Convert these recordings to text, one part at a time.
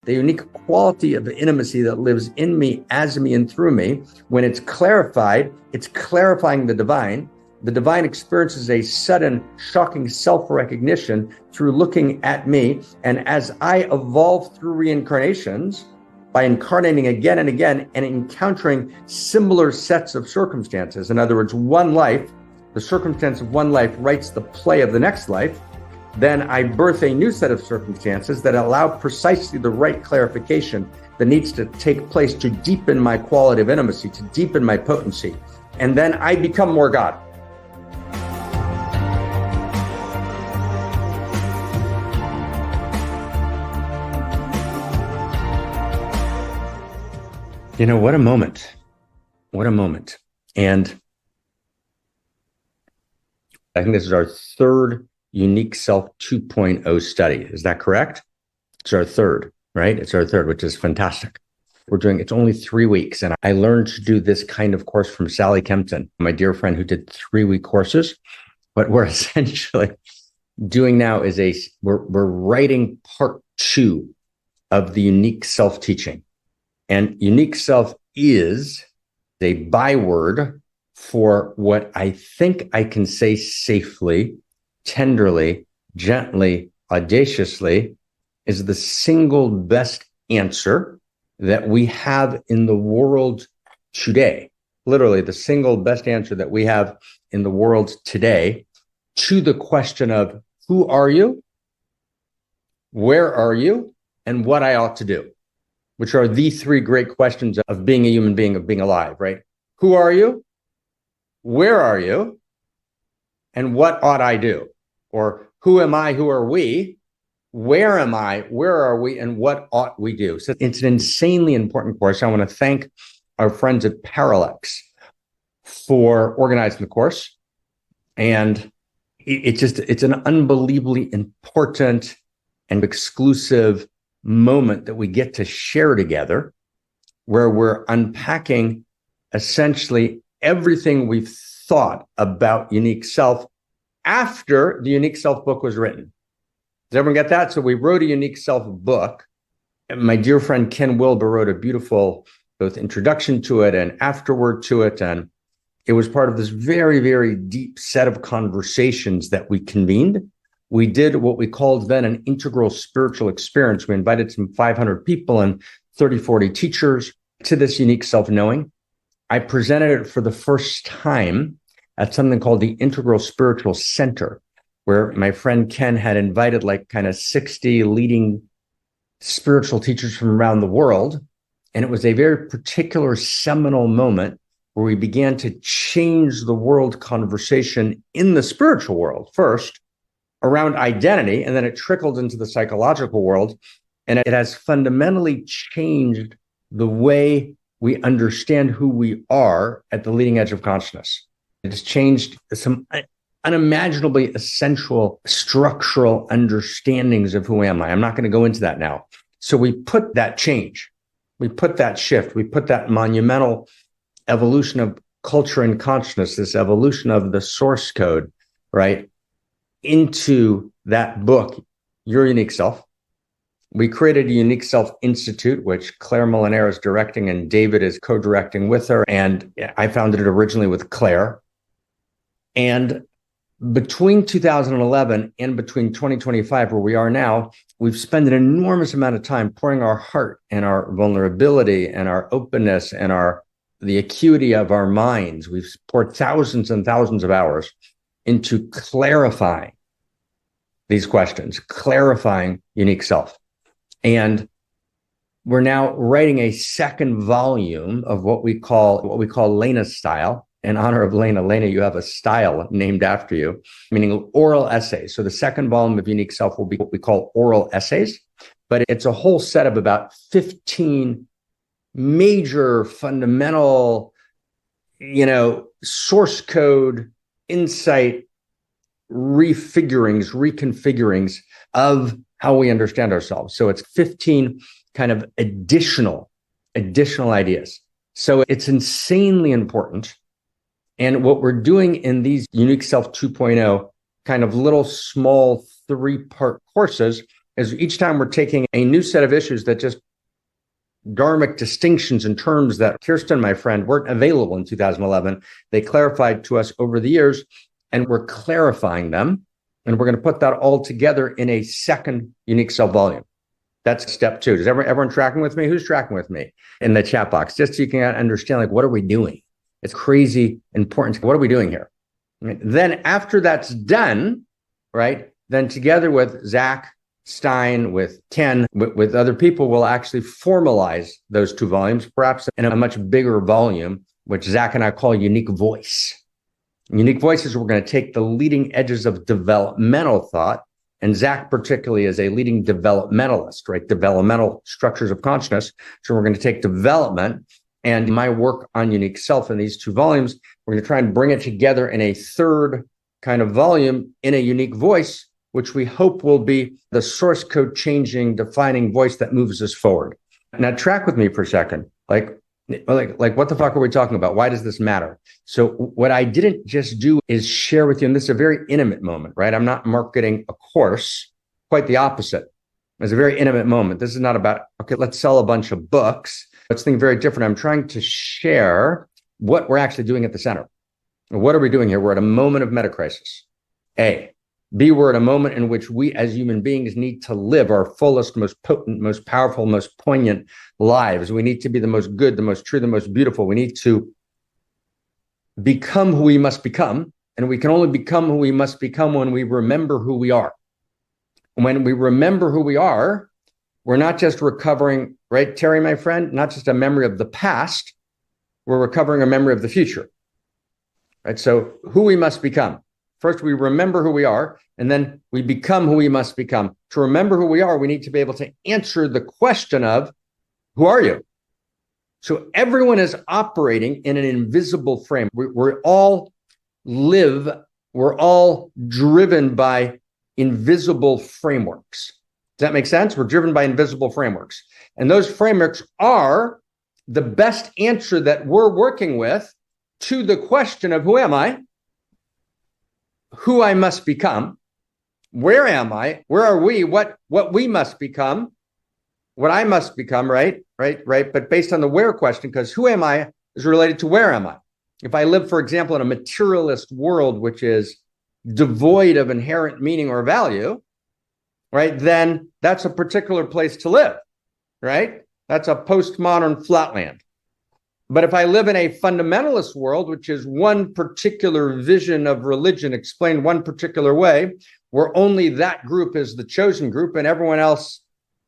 the unique quality of intimacy that lives in me, as me, and through me. When it's clarified, it's clarifying the divine. The divine experiences a sudden, shocking self-recognition through looking at me. And as I evolve through reincarnations, by incarnating again and again and encountering similar sets of circumstances, in other words, one life, the circumstance of one life writes the play of the next life, then I birth a new set of circumstances that allow precisely the right clarification that needs to take place to deepen my quality of intimacy, to deepen my potency. And then I become more God. You know, what a moment. What a moment. And I think this is our third Unique Self 2.0 study. Is that correct? It's our third, right? It's our third, which is fantastic. It's only 3 weeks. And I learned to do this kind of course from Sally Kempton, my dear friend who did 3-week courses. What we're essentially doing now is we're writing part 2 of the Unique Self teaching. And unique self is a byword for what I think I can say safely, tenderly, gently, audaciously, is the single best answer that we have in the world today. Literally, the single best answer that we have in the world today to the question of who are you, where are you, and what I ought to do, which are the 3 great questions of being a human being, of being alive, right? Who are you? Where are you? And what ought I do? Or who am I? Who are we? Where am I? Where are we? And what ought we do? So it's an insanely important course. I want to thank our friends at Parallax for organizing the course. And it's an unbelievably important and exclusive moment that we get to share together, where we're unpacking essentially everything we've thought about unique self after the Unique Self book was written. Does everyone get that? So we wrote a Unique Self book, and my dear friend Ken Wilber wrote a beautiful both introduction to it and afterword to it, and it was part of this very, very deep set of conversations that we convened. We did what we called then an integral spiritual experience. We invited some 500 people and 30, 40 teachers to this unique self-knowing. I presented it for the first time at something called the Integral Spiritual Center, where my friend Ken had invited like kind of 60 leading spiritual teachers from around the world. And it was a very particular seminal moment where we began to change the world conversation in the spiritual world first, around identity, and then it trickled into the psychological world. And it has fundamentally changed the way we understand who we are at the leading edge of consciousness. It has changed some unimaginably essential structural understandings of who am I. I'm not going to go into that now. So we put that change, we put that shift, we put that monumental evolution of culture and consciousness, this evolution of the source code, right, into that book, Your Unique Self. We created a Unique Self Institute, which Claire Molinaro is directing and David is co-directing with her. And I founded it originally with Claire. And between 2011 and between 2025, where we are now, we've spent an enormous amount of time pouring our heart and our vulnerability and our openness and the acuity of our minds. We've poured thousands and thousands of hours into clarifying these questions, clarifying unique self. And we're now writing a second volume of what we call Lena's style. In honor of Lena. Lena, you have a style named after you, meaning oral essays. So the second volume of Unique Self will be what we call oral essays, but it's a whole set of about 15 major fundamental, source code, insight, reconfigurings of how we understand ourselves. So it's 15 kind of additional ideas. So it's insanely important. And what we're doing in these Unique Self 2.0 kind of little small 3-part courses is each time we're taking a new set of issues that just dharmic distinctions and terms that Kirsten, my friend, weren't available in 2011. They clarified to us over the years, and we're clarifying them. And we're going to put that all together in a second unique self volume. That's step 2. Is everyone tracking with me? Who's tracking with me in the chat box? Just so you can understand, like, what are we doing? It's crazy important. What are we doing here? Right. Then after that's done, right, then together with Zach Stein, with Ken, with other people, we'll actually formalize those 2 volumes, perhaps in a much bigger volume, which Zach and I call Unique Voice. Unique Voices, we're going to take the leading edges of developmental thought, and Zach particularly is a leading developmentalist, right? Developmental structures of consciousness. So we're going to take development and my work on unique self in these 2 volumes. We're going to try and bring it together in a third kind of volume in a unique voice, which we hope will be the source code changing, defining voice that moves us forward. Now, track with me for a second. Like, what the fuck are we talking about? Why does this matter? So what I didn't just do is share with you, and this is a very intimate moment, right? I'm not marketing a course, quite the opposite. It's a very intimate moment. This is not about, okay, let's sell a bunch of books. Let's think very different. I'm trying to share what we're actually doing at the center. What are we doing here? We're at a moment of metacrisis. A. B, we're at a moment in which we as human beings need to live our fullest, most potent, most powerful, most poignant lives. We need to be the most good, the most true, the most beautiful. We need to become who we must become. And we can only become who we must become when we remember who we are. When we remember who we are, we're not just recovering, right, Terry, my friend, not just a memory of the past, we're recovering a memory of the future, right? So who we must become. First, we remember who we are, and then we become who we must become. To remember who we are, we need to be able to answer the question of, who are you? So everyone is operating in an invisible frame. We're all driven by invisible frameworks. Does that make sense? We're driven by invisible frameworks. And those frameworks are the best answer that we're working with to the question of who am I? Who I must become, where am I, where are we, what we must become, what I must become, right? But based on the where question, because who am I is related to where am I. If I live, for example, in a materialist world, which is devoid of inherent meaning or value, right, then that's a particular place to live, right? That's a postmodern flatland. But if I live in a fundamentalist world, which is one particular vision of religion explained one particular way, where only that group is the chosen group and everyone else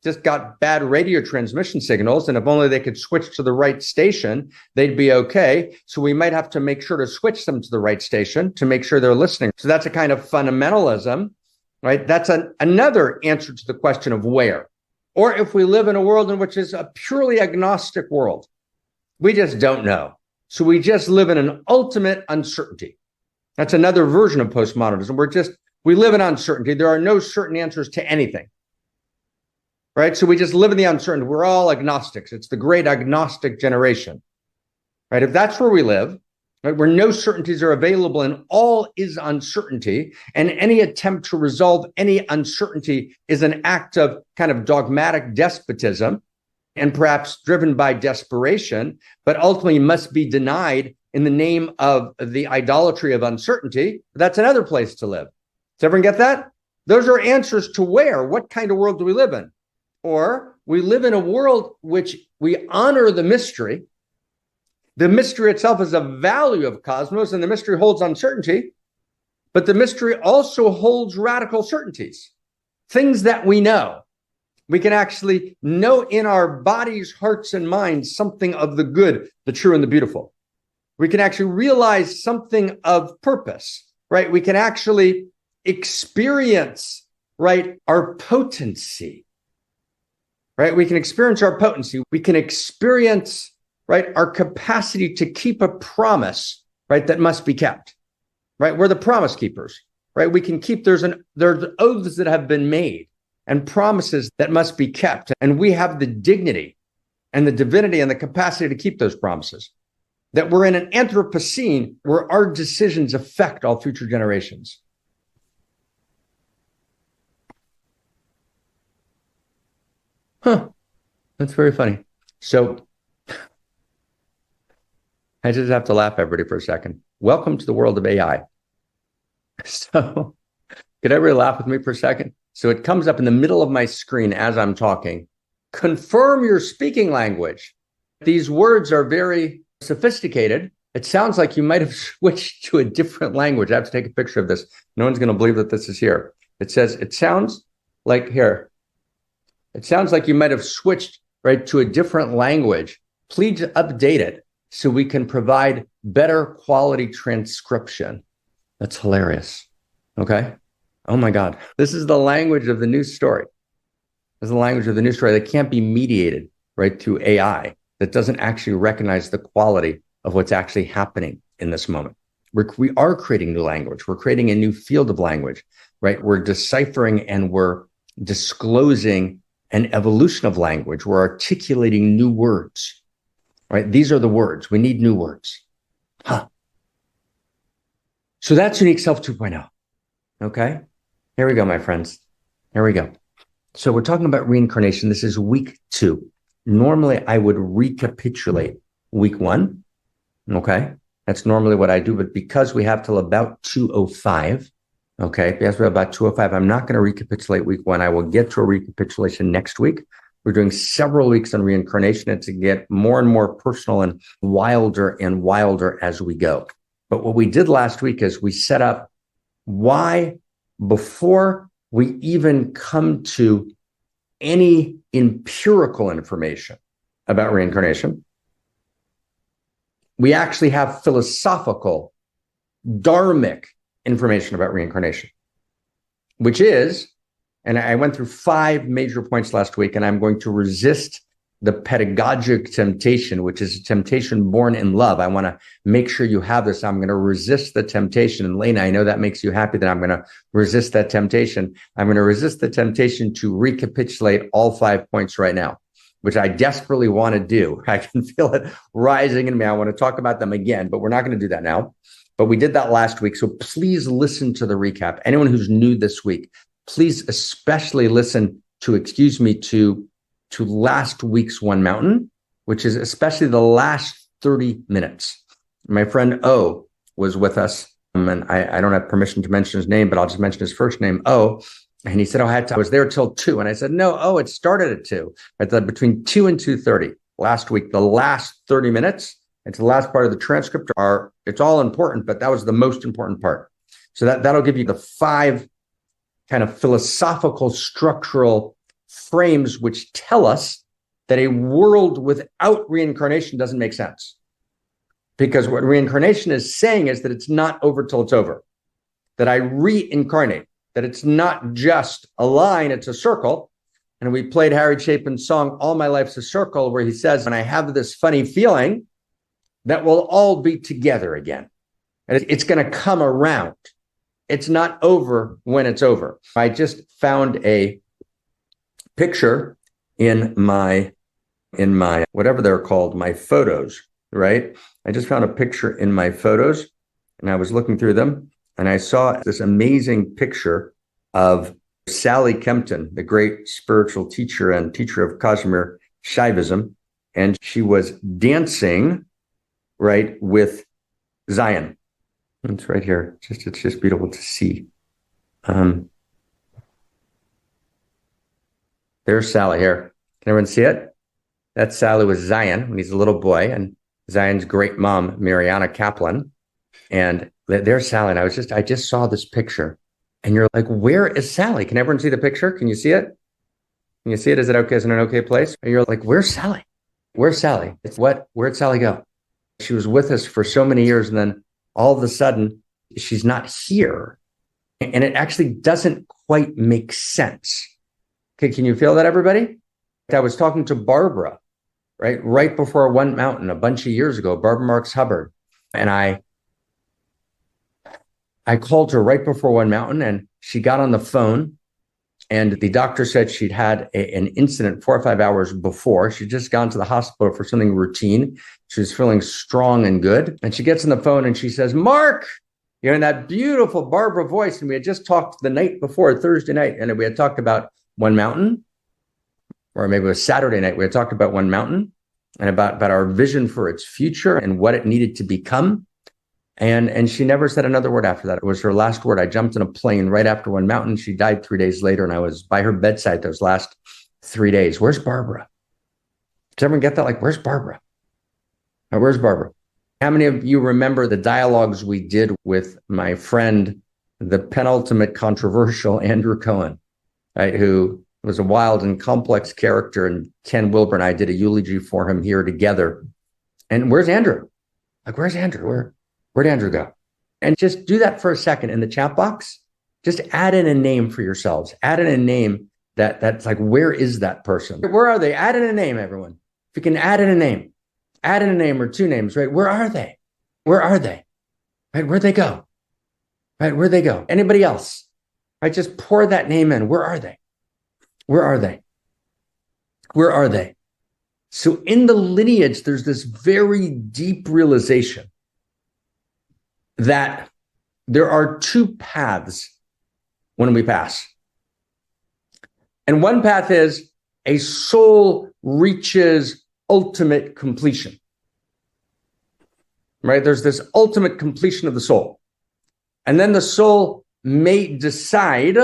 just got bad radio transmission signals, and if only they could switch to the right station, they'd be okay. So we might have to make sure to switch them to the right station to make sure they're listening. So that's a kind of fundamentalism, right? That's another answer to the question of where. Or if we live in a world in which is a purely agnostic world, we just don't know. So we just live in an ultimate uncertainty. That's another version of postmodernism. We live in uncertainty. There are no certain answers to anything, right? So we just live in the uncertainty. We're all agnostics. It's the great agnostic generation, right? If that's where we live, right, where no certainties are available and all is uncertainty, and any attempt to resolve any uncertainty is an act of kind of dogmatic despotism, and perhaps driven by desperation, but ultimately must be denied in the name of the idolatry of uncertainty, that's another place to live. Does everyone get that? Those are answers to where. What kind of world do we live in? Or we live in a world which we honor the mystery. The mystery itself is a value of cosmos, and the mystery holds uncertainty, but the mystery also holds radical certainties, things that we know. We can actually know in our bodies, hearts, and minds something of the good, the true, and the beautiful. We can actually realize something of purpose, right? We can actually experience, right, our potency, right? We can experience our potency. We can experience, right, our capacity to keep a promise, right, that must be kept, right? We're the promise keepers, right? We can keep, there's oaths that have been made and promises that must be kept. And we have the dignity and the divinity and the capacity to keep those promises. That we're in an Anthropocene where our decisions affect all future generations. Huh. That's very funny. So I just have to laugh, everybody, for a second. Welcome to the world of AI. So could everybody laugh with me for a second? So it comes up in the middle of my screen as I'm talking. Confirm your speaking language. These words are very sophisticated. It sounds like you might have switched to a different language. I have to take a picture of this. No one's going to believe that this is here. It says, it sounds like here. It sounds like you might have switched right to a different language. Please update it so we can provide better quality transcription. That's hilarious. Okay. Oh my God. This is the language of the news story. This is the language of the news story that can't be mediated right through AI, that doesn't actually recognize the quality of what's actually happening in this moment. We are creating new language. We're creating a new field of language, right? We're deciphering and we're disclosing an evolution of language. We're articulating new words, right? These are the words. We need new words. Huh. So that's Unique Self 2.0. Okay. Here we go, my friends. Here we go. So we're talking about reincarnation. This is week 2. Normally, I would recapitulate week 1. Okay. That's normally what I do. But because we have till about 2:05, okay, because we have about 2:05, I'm not going to recapitulate week 1. I will get to a recapitulation next week. We're doing several weeks on reincarnation and to get more and more personal and wilder as we go. But what we did last week is we set up why, before we even come to any empirical information about reincarnation, we actually have philosophical, dharmic information about reincarnation, which is, and I went through 5 major points last week, and I'm going to resist the pedagogic temptation, which is a temptation born in love. I want to make sure you have this. I'm going to resist the temptation. And Lena, I know that makes you happy that I'm going to resist that temptation. I'm going to resist the temptation to recapitulate all 5 points right now, which I desperately want to do. I can feel it rising in me. I want to talk about them again, but we're not going to do that now. But we did that last week. So please listen to the recap. Anyone who's new this week, please especially listen to last week's One Mountain, which is especially the last 30 minutes. My friend O was with us, and I don't have permission to mention his name, but I'll just mention his first name, O. And he said, I was there till 2. And I said, no, O, it started at 2. Right, between 2 and 2:30 last week, the last 30 minutes, it's the last part of the transcript. It's all important, but that was the most important part. So that'll give you the 5 kind of philosophical, structural frames which tell us that a world without reincarnation doesn't make sense. Because what reincarnation is saying is that it's not over till it's over, that I reincarnate, that it's not just a line, it's a circle. And we played Harry Chapin's song, All My Life's a Circle, where he says, when I have this funny feeling that we'll all be together again. And it's going to come around. It's not over when it's over. I just found a picture in my whatever they're called, my photos, right? I just found a picture in my photos and I was looking through them and I saw this amazing picture of Sally Kempton, the great spiritual teacher and teacher of Kashmir Shaivism. And she was dancing, right, with Zion. It's right here. It's just beautiful to see. There's Sally here. Can everyone see it? That's Sally with Zion when he's a little boy, and Zion's great mom, Mariana Kaplan. And there's Sally. And I just saw this picture. And you're like, where is Sally? Can everyone see the picture? Can you see it? Can you see it? Is it okay? Is it an okay place? And you're like, where's Sally? Where's Sally? Where'd Sally go? She was with us for so many years, and then all of a sudden, she's not here. And it actually doesn't quite make sense. Okay, can you feel that, everybody? I was talking to Barbara, right before One Mountain a bunch of years ago, Barbara Marks Hubbard. And I called her right before One Mountain, and she got on the phone, and the doctor said she'd had an incident 4 or 5 hours before. She'd just gone to the hospital for something routine. She was feeling strong and good. And she gets on the phone and she says, Mark, you're in that beautiful Barbara voice. And we had just talked the night before, Thursday night, and we had talked about One Mountain. or maybe it was Saturday night, we had talked about One Mountain and about our vision for its future and what it needed to become. And she never said another word after that. It was her last word. I jumped in a plane right after One Mountain. She died 3 days later, and I was by her bedside those last 3 days. Where's Barbara? Did everyone get that? Like, where's Barbara? Where's Barbara? How many of you remember the dialogues we did with my friend, the penultimate controversial Andrew Cohen, right, who was a wild and complex character, and Ken Wilber and I did a eulogy for him here together. And where's Andrew? Like, where's Andrew? Where'd Andrew go? And just do that for a second in the chat box. Just add in a name for yourselves. Add in a name that's like, where is that person? Where are they? Add in a name, everyone. If you can add in a name or two names, right? Where are they? Where are they? Right? Where'd they go? Right? Where'd they go? Anybody else? Right? Just pour that name in. Where are they? Where are they? Where are they? So in the lineage, there's this very deep realization that there are two paths when we pass. And one path is a soul reaches ultimate completion. Right? There's this ultimate completion of the soul. And then the soul may decide,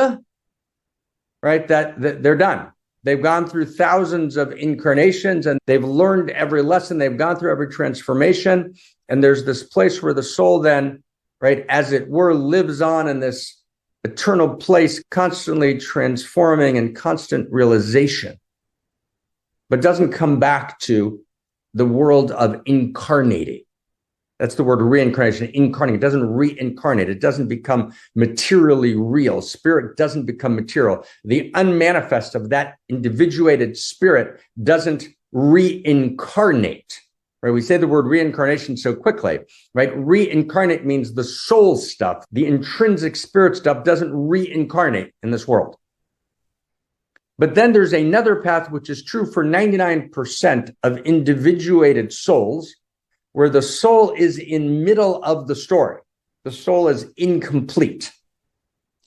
right, that they're done. They've gone through thousands of incarnations and they've learned every lesson. They've gone through every transformation. And there's this place where the soul then, right, as it were, lives on in this eternal place, constantly transforming and constant realization, but doesn't come back to the world of incarnating. That's the word reincarnation, incarnate. It doesn't reincarnate. It doesn't become materially real. Spirit doesn't become material. The unmanifest of that individuated spirit doesn't reincarnate. Right? We say the word reincarnation so quickly, right? Reincarnate means the soul stuff, the intrinsic spirit stuff doesn't reincarnate in this world. But then there's another path, which is true for 99% of individuated souls, where the soul is in middle of the story. The soul is incomplete.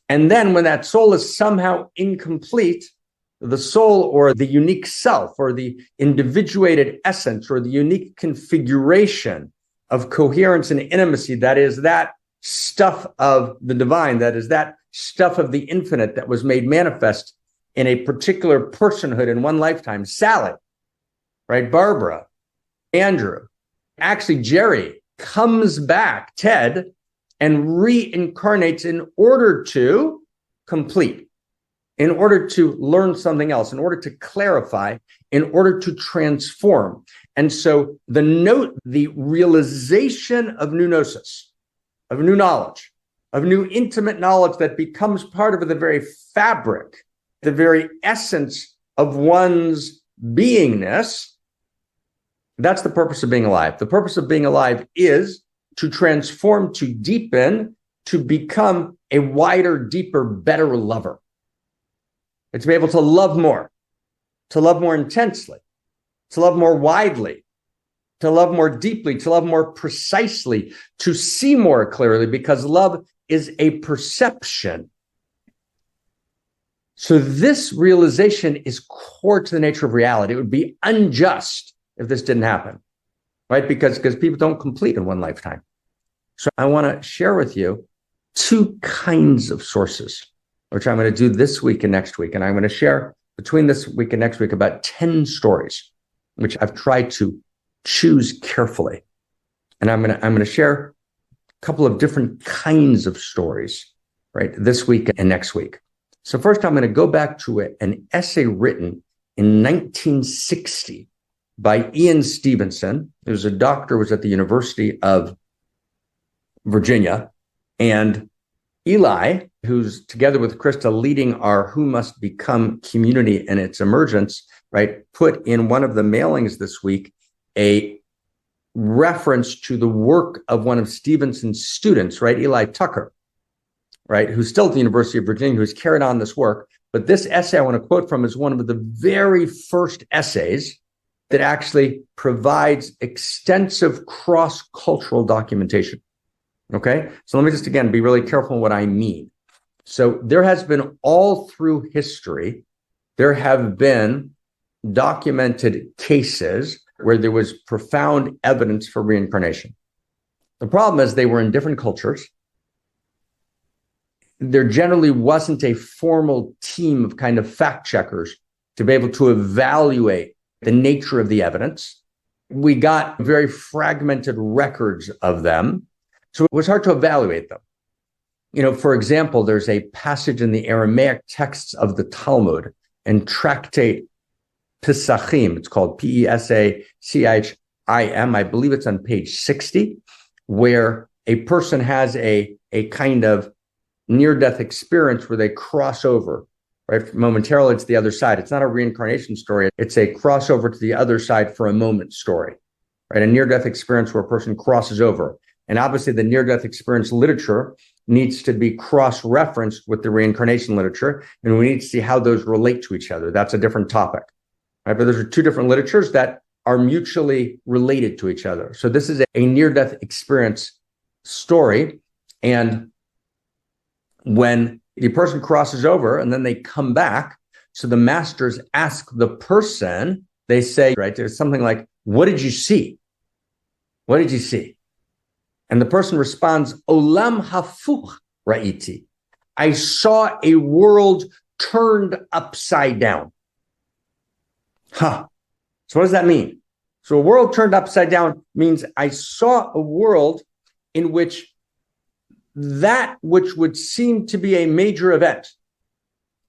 And then when that soul is somehow incomplete, the soul or the unique self or the individuated essence or the unique configuration of coherence and intimacy, that is that stuff of the divine, that is that stuff of the infinite that was made manifest in a particular personhood in one lifetime. Sally, right? Barbara, Andrew, actually Jerry comes back, Ted, and reincarnates in order to complete, in order to learn something else, in order to clarify, in order to transform. And so the realization of new gnosis, of new knowledge, of new intimate knowledge that becomes part of the very fabric, the very essence of one's beingness, that's the purpose of being alive. The purpose of being alive is to transform, to deepen, to become a wider, deeper, better lover. It's to be able to love more intensely, to love more widely, to love more deeply, to love more precisely, to see more clearly, because love is a perception. So this realization is core to the nature of reality. It would be unjust if this didn't happen, right? Because people don't complete in one lifetime. So I want to share with you two kinds of sources, which I'm going to do this week and next week. And I'm going to share between this week and next week about 10 stories, which I've tried to choose carefully. And I'm going to share a couple of different kinds of stories, right, this week and next week. So first, I'm going to go back to an essay written in 1960 by Ian Stevenson, who's a doctor, was at the University of Virginia. And Eli, who's together with Krista leading our Who Must Become community and its emergence, right, put in one of the mailings this week a reference to the work of one of Stevenson's students, right, Eli Tucker, right, who's still at the University of Virginia, who's carried on this work. But this essay I want to quote from is one of the very first essays that actually provides extensive cross-cultural documentation. Okay, so let me just, again, be really careful what I mean. So there has been all through history, there have been documented cases where there was profound evidence for reincarnation. The problem is they were in different cultures. There generally wasn't a formal team of kind of fact checkers to be able to evaluate the nature of the evidence. We got very fragmented records of them, so it was hard to evaluate them. For example, there's a passage in the Aramaic texts of the Talmud and Tractate Pesachim. It's called Pesachim. I believe it's on page 60, where a person has a kind of near-death experience where they cross over, right? Momentarily to the other side. It's not a reincarnation story. It's a crossover to the other side for a moment story, right? A near-death experience where a person crosses over. And obviously the near-death experience literature needs to be cross-referenced with the reincarnation literature, and we need to see how those relate to each other. That's a different topic, right? But those are two different literatures that are mutually related to each other. So this is a near-death experience story, and when the person crosses over and then they come back, so the masters ask the person, they say, right, there's something like, what did you see? What did you see? And the person responds, Olam hafuch ra'iti. I saw a world turned upside down. So what does that mean? So a world turned upside down means I saw a world in which that which would seem to be a major event,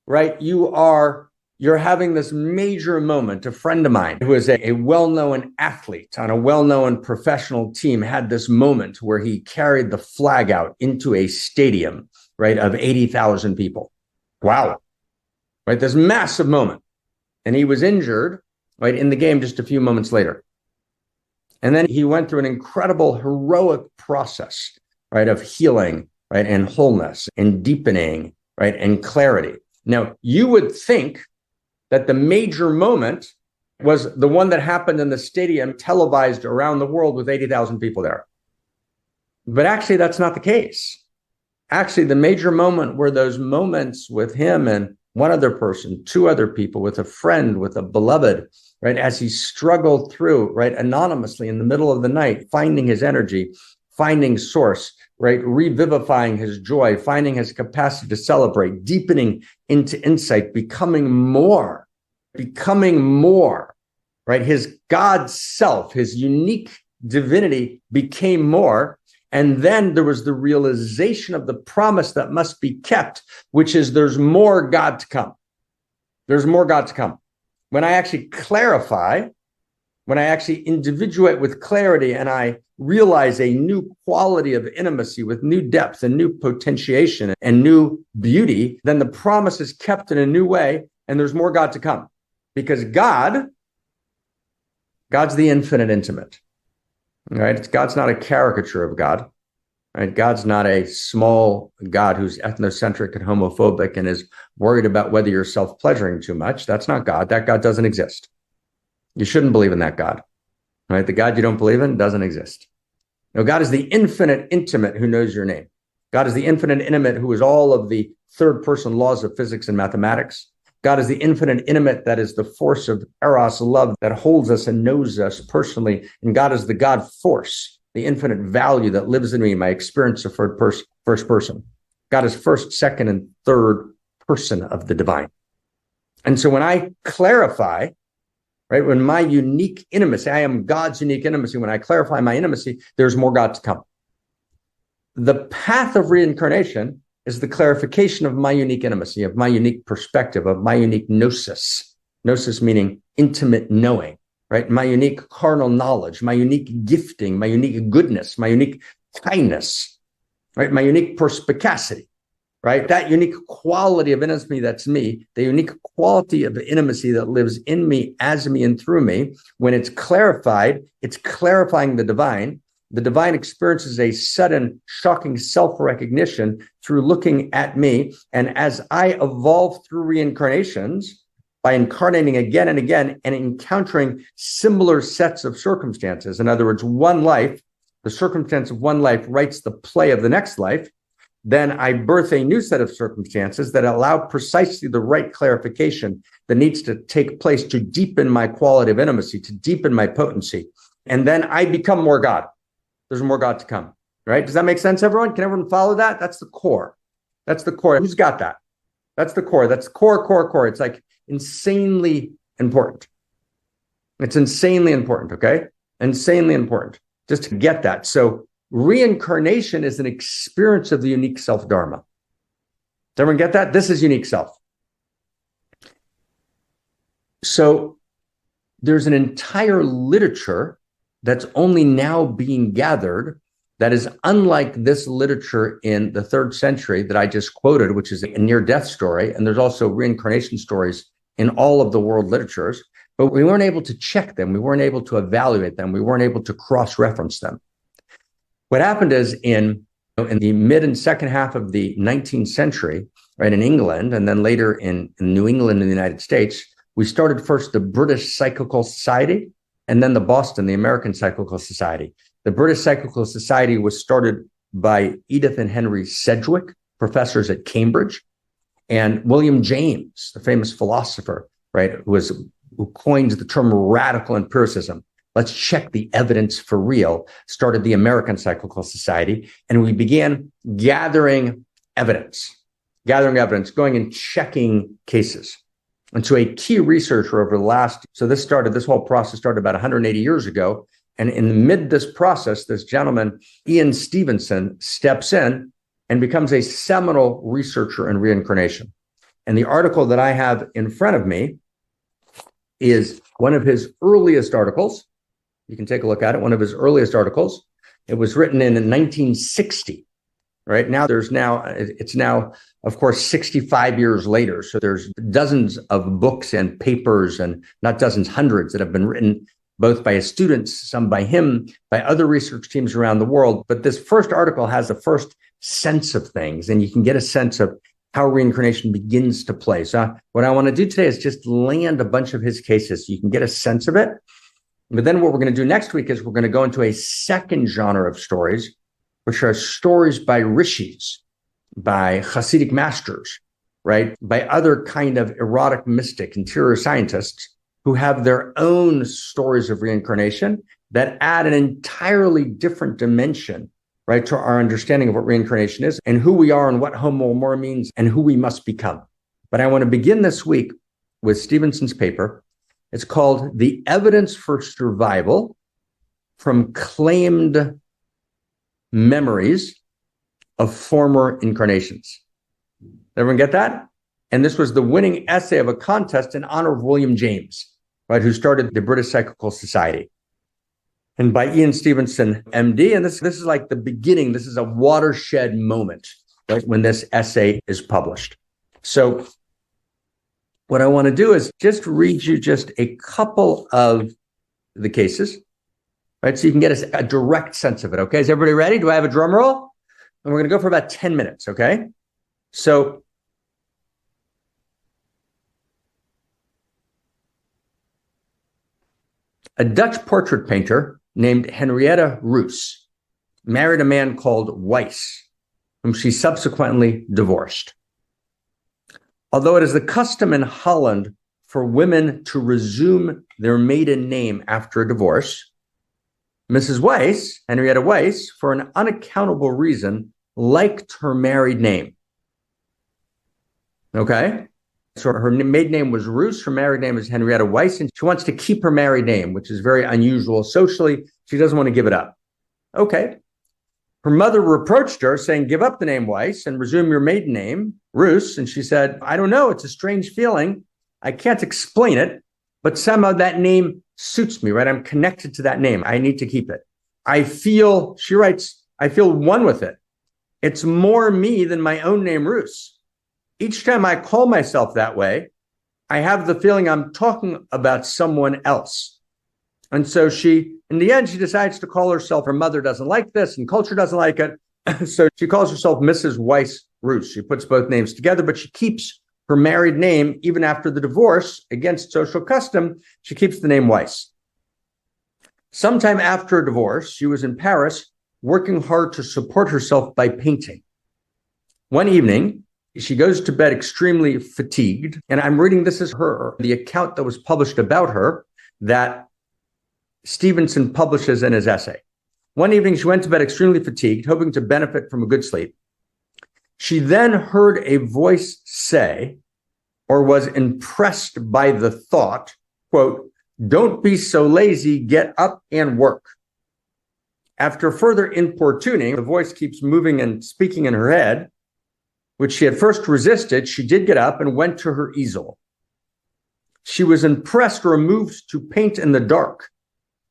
right? You're having this major moment. A friend of mine who is a well-known athlete on a well-known professional team had this moment where he carried the flag out into a stadium, right, of 80,000 people. Wow. Right? This massive moment. And he was injured, right, in the game just a few moments later. And then he went through an incredible heroic process, right, of healing, right, and wholeness and deepening, right, and clarity. Now, you would think that the major moment was the one that happened in the stadium, televised around the world with 80,000 people there. But actually, that's not the case. Actually, the major moment were those moments with him and one other person, two other people, with a friend, with a beloved, right, as he struggled through, right, anonymously in the middle of the night, finding his energy, finding source, right, revivifying his joy, finding his capacity to celebrate, deepening into insight, becoming more, right? His God self, his unique divinity became more. And then there was the realization of the promise that must be kept, which is there's more God to come. There's more God to come. When I actually clarify, when I actually individuate with clarity and I realize a new quality of intimacy with new depth and new potentiation and new beauty, then the promise is kept in a new way and there's more God to come. Because God's the infinite intimate, right? God's not a caricature of God, right? God's not a small God who's ethnocentric and homophobic and is worried about whether you're self-pleasuring too much. That's not God. That God doesn't exist. You shouldn't believe in that God, right? The God you don't believe in doesn't exist. No, God is the infinite intimate who knows your name. God is the infinite intimate who is all of the third person laws of physics and mathematics. God is the infinite intimate that is the force of Eros love that holds us and knows us personally. And God is the God force, the infinite value that lives in me, my experience of first person. God is first, second, and third person of the divine. And so when I clarify, right, when my unique intimacy, I am God's unique intimacy, when I clarify my intimacy, there's more God to come. The path of reincarnation is the clarification of my unique intimacy, of my unique perspective, of my unique gnosis. Gnosis meaning intimate knowing, right? My unique carnal knowledge, my unique gifting, my unique goodness, my unique kindness, right? My unique perspicacity, right? That unique quality of intimacy that's me, the unique quality of intimacy that lives in me, as me, and through me. When it's clarified, it's clarifying the divine. The divine experiences a sudden, shocking self-recognition through looking at me. And as I evolve through reincarnations, by incarnating again and again and encountering similar sets of circumstances, in other words, one life, the circumstance of one life writes the play of the next life. then I birth a new set of circumstances that allow precisely the right clarification that needs to take place to deepen my quality of intimacy, to deepen my potency. And then I become more God. There's more God to come, right? Does that make sense, everyone? Can everyone follow that? That's the core. That's the core. Who's got that? That's the core. That's core. It's like insanely important. It's insanely important, okay? Insanely important. Just to get that. So reincarnation is an experience of the unique self dharma. Does everyone get that? This is unique self. So there's an entire literature that's only now being gathered that is unlike this literature in the 3rd century that I just quoted, which is a near-death story. And there's also reincarnation stories in all of the world literatures, but we weren't able to check them. We weren't able to evaluate them. We weren't able to cross-reference them. What happened is in the mid and second half of the 19th century, right, in England, and then later in New England in the United States, we started first the British Psychical Society, and then the American Psychical Society. The British Psychical Society was started by Edith and Henry Sedgwick, professors at Cambridge, and William James, the famous philosopher, right, who coined the term radical empiricism. Let's check the evidence for real, started the American Psychical Society, and we began gathering evidence, going and checking cases. And so a key researcher over this whole process started about 180 years ago. And in this process, this gentleman, Ian Stevenson, steps in and becomes a seminal researcher in reincarnation. And the article that I have in front of me is one of his earliest articles. You can take a look at it, one of his earliest articles. It was written in 1960. Right now, it's now, of course, 65 years later. So there's dozens of books and papers, and not dozens, hundreds that have been written, both by his students, some by him, by other research teams around the world. But this first article has the first sense of things, and you can get a sense of how reincarnation begins to play. So what I want to do today is just land a bunch of his cases so you can get a sense of it. But then what we're going to do next week is we're going to go into a second genre of stories, which are stories by rishis, by Hasidic masters, right? By other kind of erotic mystic interior scientists who have their own stories of reincarnation that add an entirely different dimension, right, to our understanding of what reincarnation is and who we are and what homo amor means and who we must become. But I want to begin this week with Stevenson's paper. It's called The Evidence for Survival from Claimed Memories of Former Incarnations. Everyone get that? And this was the winning essay of a contest in honor of William James, right, who started the British Psychical Society. And by Ian Stevenson, MD. And this is like the beginning. This is a watershed moment, right, when this essay is published. So what I want to do is just read you just a couple of the cases, right? So you can get a direct sense of it. Okay. Is everybody ready? Do I have a drum roll? And we're going to go for about 10 minutes. Okay. So a Dutch portrait painter named Henrietta Roos married a man called Weiss, whom she subsequently divorced. Although it is the custom in Holland for women to resume their maiden name after a divorce, Mrs. Weiss, Henrietta Weiss, for an unaccountable reason, liked her married name. Okay? So her maiden name was Roos, her married name is Henrietta Weiss, and she wants to keep her married name, which is very unusual socially. She doesn't want to give it up. Okay. Her mother reproached her, saying, give up the name Weiss and resume your maiden name, Roos. And she said, I don't know, it's a strange feeling. I can't explain it, but somehow that name suits me, right? I'm connected to that name. I need to keep it. She writes, I feel one with it. It's more me than my own name, Roos. Each time I call myself that way, I have the feeling I'm talking about someone else. And so in the end, she decides to call herself, her mother doesn't like this and culture doesn't like it. So she calls herself Mrs. Weiss Roos. She puts both names together, but she keeps her married name even after the divorce. Against social custom, she keeps the name Weiss. Sometime after a divorce, she was in Paris working hard to support herself by painting. One evening, she goes to bed extremely fatigued. And I'm reading, this is the account that was published about her that Stevenson publishes in his essay. One evening, she went to bed extremely fatigued, hoping to benefit from a good sleep. She then heard a voice say, or was impressed by the thought, quote, "Don't be so lazy, get up and work." After further importuning, the voice keeps moving and speaking in her head, which she at first resisted. She did get up and went to her easel. She was impressed or moved to paint in the dark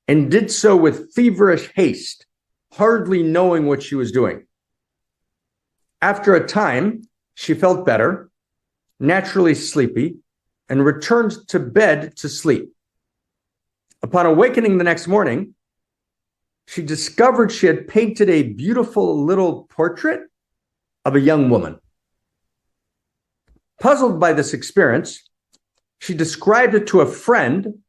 and did so with feverish haste, hardly knowing what she was doing. After a time, she felt better, naturally sleepy, and returned to bed to sleep. Upon awakening the next morning, she discovered she had painted a beautiful little portrait of a young woman. Puzzled by this experience, she described it to a friend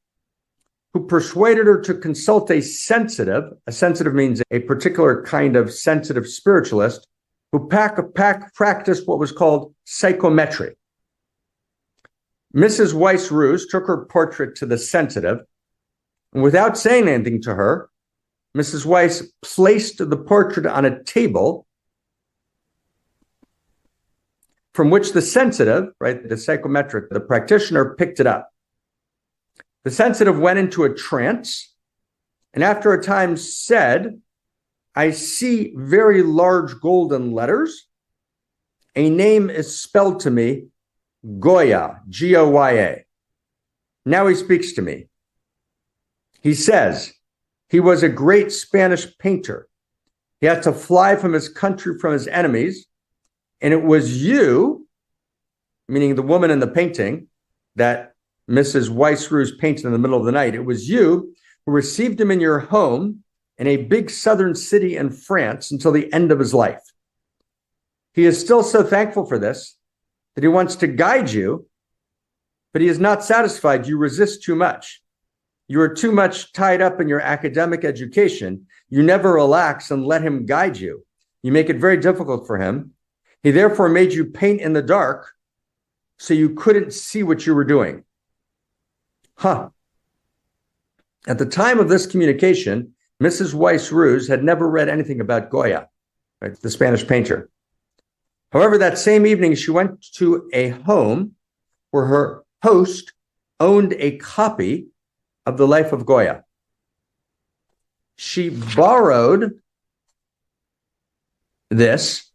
who persuaded her to consult a sensitive. A sensitive means a particular kind of sensitive spiritualist who practiced what was called psychometry. Mrs. Weiss-Ruse took her portrait to the sensitive, and without saying anything to her, Mrs. Weiss placed the portrait on a table from which the sensitive, right, the psychometric, the practitioner picked it up. The sensitive went into a trance, and after a time said, "I see very large golden letters. A name is spelled to me, Goya, G-O-Y-A. Now he speaks to me. He says he was a great Spanish painter. He had to fly from his country, from his enemies, and it was you," meaning the woman in the painting that Mrs. Weiss-Ruse painted in the middle of the night, "it was you who received him in your home in a big southern city in France until the end of his life. He is still so thankful for this that he wants to guide you, but he is not satisfied. You resist too much. You are too much tied up in your academic education. You never relax and let him guide you. You make it very difficult for him. He therefore made you paint in the dark so you couldn't see what you were doing." At the time of this communication, Mrs. Weiss-Ruse had never read anything about Goya, right, the Spanish painter. However, that same evening, she went to a home where her host owned a copy of the Life of Goya. She borrowed this.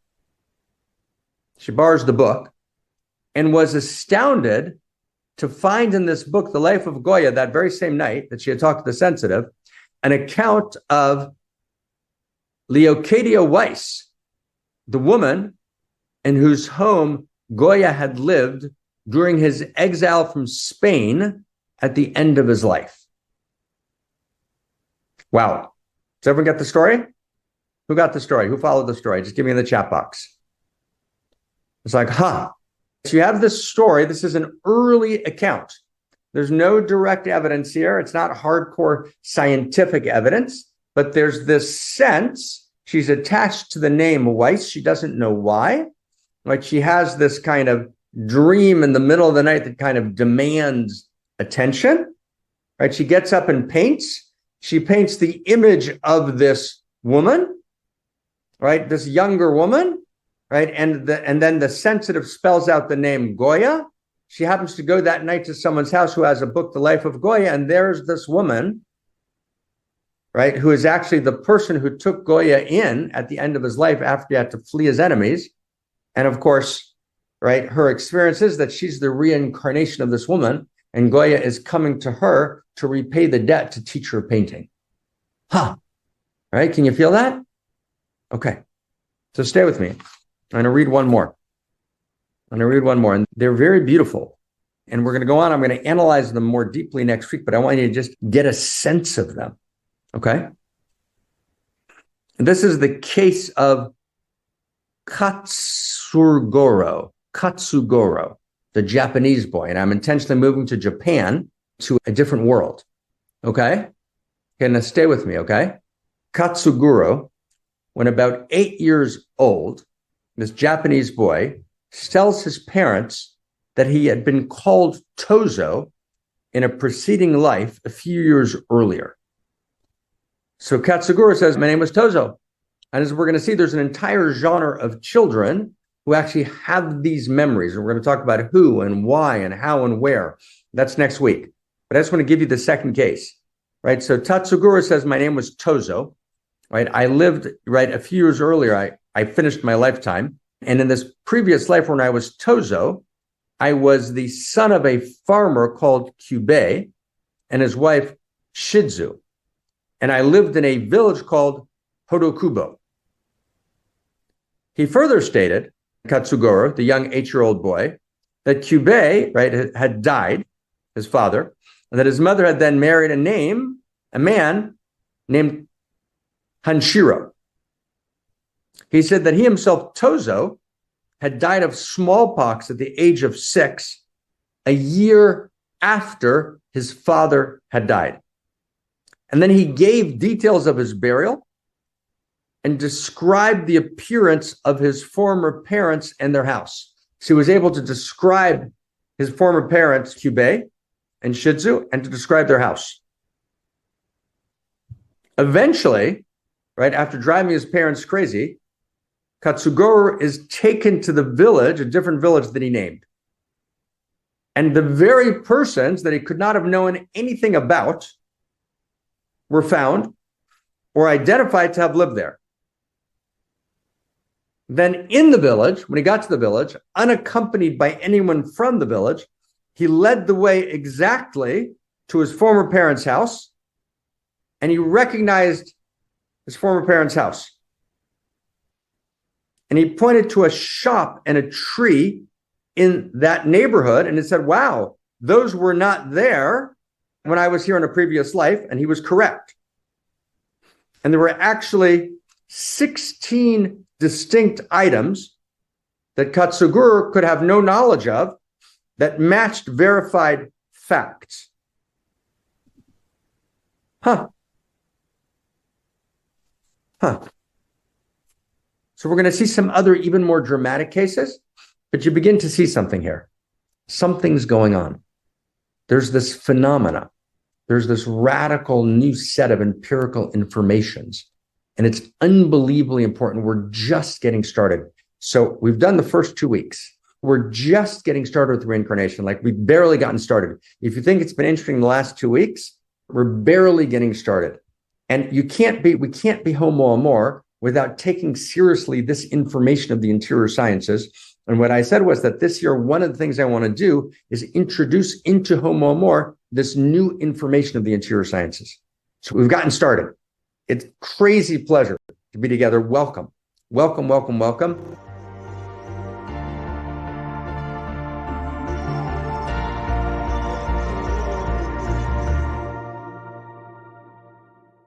She borrows the book and was astounded to find in this book, The Life of Goya, that very same night that she had talked to the sensitive, an account of Leocadia Weiss, the woman in whose home Goya had lived during his exile from Spain at the end of his life. Wow. Does everyone get the story? Who got the story? Who followed the story? Just give me in the chat box. It's like, So you have this story. This is an early account. There's no direct evidence here. It's not hardcore scientific evidence, but there's this sense she's attached to the name Weiss. She doesn't know why. Like she has this kind of dream in the middle of the night that kind of demands attention, right? She gets up and paints. She paints the image of this woman, right? This younger woman, right? And then the sensitive spells out the name Goya. She happens to go that night to someone's house who has a book, The Life of Goya, and there's this woman, right, who is actually the person who took Goya in at the end of his life after he had to flee his enemies. And of course, right, her experience is that she's the reincarnation of this woman, and Goya is coming to her to repay the debt to teach her painting. Right? Can you feel that? Okay. So stay with me. I'm going to read one more. And they're very beautiful. And we're going to go on. I'm going to analyze them more deeply next week, but I want you to just get a sense of them. Okay? And this is the case of Katsugoro, the Japanese boy. And I'm intentionally moving to Japan, to a different world. Okay? Okay, now stay with me, okay? Katsugoro, when about 8 years old, this Japanese boy, tells his parents that he had been called Tozo in a preceding life a few years earlier. So Katsugura says, my name was Tozo. And as we're going to see, there's an entire genre of children who actually have these memories. And we're going to talk about who and why and how and where. That's next week. But I just want to give you the second case, right? So Tatsugura says, my name was Tozo, right? I lived, right, a few years earlier, I finished my lifetime. And in this previous life when I was Tozo, I was the son of a farmer called Kyubei and his wife Shizu. And I lived in a village called Hodokubo. He further stated, Katsugura, the young 8-year-old boy, that Kyubei, right, had died, his father, and that his mother had then married a man named Hanshiro. He said that he himself, Tozo, had died of smallpox at the age of 6, a year after his father had died. And then he gave details of his burial and described the appearance of his former parents and their house. So he was able to describe his former parents, Kyubei and Shizu, and to describe their house. Eventually, right after driving his parents crazy, Katsugura is taken to the village, a different village that he named. And the very persons that he could not have known anything about were found or identified to have lived there. Then in the village, when he got to the village, unaccompanied by anyone from the village, he led the way exactly to his former parents' house, and he recognized his former parents' house. And he pointed to a shop and a tree in that neighborhood, and he said, wow, those were not there when I was here in a previous life, and he was correct. And there were actually 16 distinct items that Katsugura could have no knowledge of that matched verified facts. So we're going to see some other even more dramatic cases, but you begin to see something here. Something's going on. There's this phenomena. There's this radical new set of empirical informations, and it's unbelievably important. We're just getting started. So we've done the first 2 weeks. We're just getting started with reincarnation. Like, we've barely gotten started. If you think it's been interesting the last 2 weeks, we're barely getting started. And we can't be homo amor without taking seriously this information of the interior sciences. And what I said was that this year, one of the things I want to do is introduce into homo amor this new information of the interior sciences. So we've gotten started. It's crazy pleasure to be together. Welcome, welcome, welcome, welcome.